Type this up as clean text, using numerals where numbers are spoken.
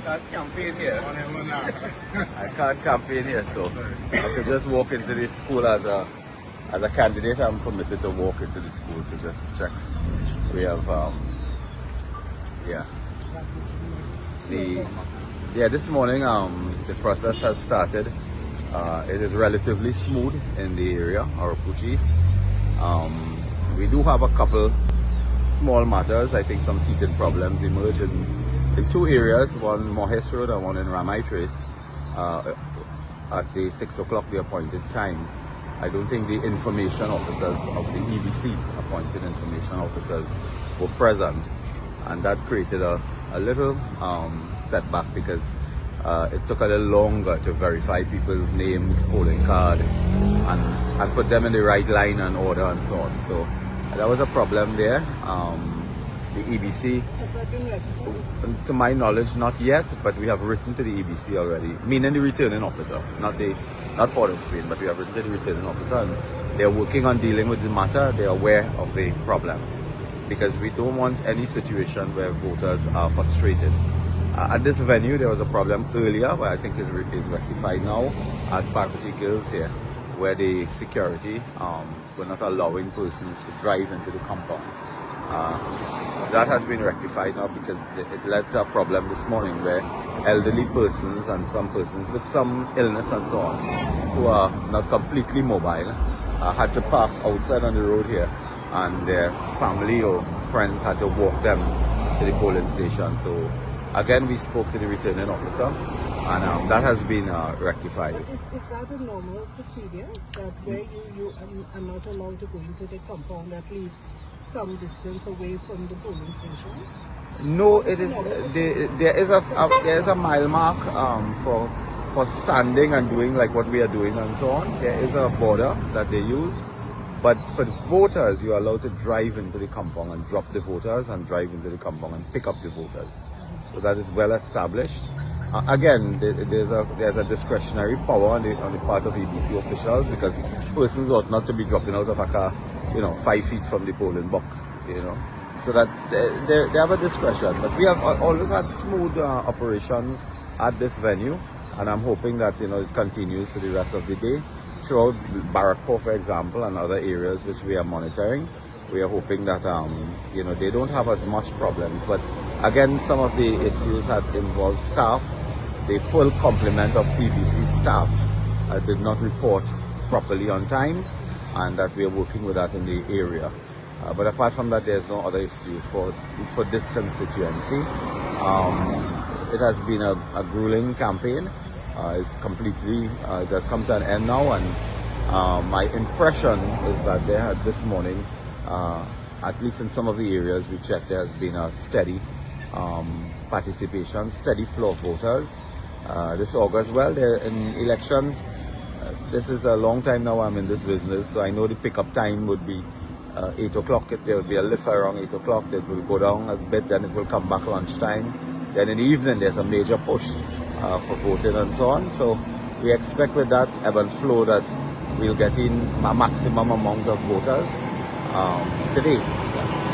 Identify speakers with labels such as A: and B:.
A: can't campaign here. I can't campaign here, so I could just walk into this school as a candidate. I'm committed to walk into the school to just check. We have this morning the process has started. It is relatively smooth in the area, our Puchis. We do have a couple small matters. I think some teething problems emerged in two areas, one Mohes Road and one in Ramai Trace, at the 6 o'clock the appointed time. I don't think the information officers of the EBC, appointed information officers, were present, and that created a little setback because it took a little longer to verify people's names, polling card, and put them in the right line and order and so on. So that was a problem there. The EBC,
B: has that been rectified?
A: To my knowledge, not yet, but we have written to the EBC already, meaning the returning officer, not Port of Spain, but we have written to the returning officer, and they're working on dealing with the matter. They're aware of the problem, because we don't want any situation where voters are frustrated. At this venue, there was a problem earlier, but I think is rectified now at Parvati Girls here, where the security were not allowing persons to drive into the compound. That has been rectified now because it led to a problem this morning where elderly persons and some persons with some illness and so on, who are not completely mobile, had to park outside on the road here, and their family or friends had to walk them to the polling station. So again, we spoke to the returning officer, and that has been rectified.
B: But is that a normal procedure, that where you are not allowed to go into the compound at least some distance away from the polling station?
A: No, it is. There is a mile mark for standing and doing like what we are doing and so on. There is a border that they use, but for the voters, you are allowed to drive into the compound and drop the voters and drive into the compound and pick up the voters. So that is well established. Again, there's a discretionary power on the part of EBC officials, because persons ought not to be dropping out of a car, 5 feet from the polling box, so that they have a discretion. But we have always had smooth operations at this venue, and I'm hoping that it continues for the rest of the day. Throughout Barrackpore, for example, and other areas which we are monitoring, we are hoping that they don't have as much problems. But again, some of the issues had involved staff. The full complement of PBC staff did not report properly on time, and that we are working with that in the area. But apart from that, there's no other issue for this constituency. It has been a grueling campaign. It has come to an end now, and my impression is that there had this morning, at least in some of the areas we checked, there has been a steady participation, steady flow of voters. This augurs well. In elections, this is a long time now I'm in this business, so I know the pickup time would be 8 o'clock. There will be a lift around 8 o'clock. It will go down a bit, then it will come back lunchtime. Then in the evening, there's a major push for voting and so on. So we expect with that ebb and flow that we'll get in a maximum amount of voters today.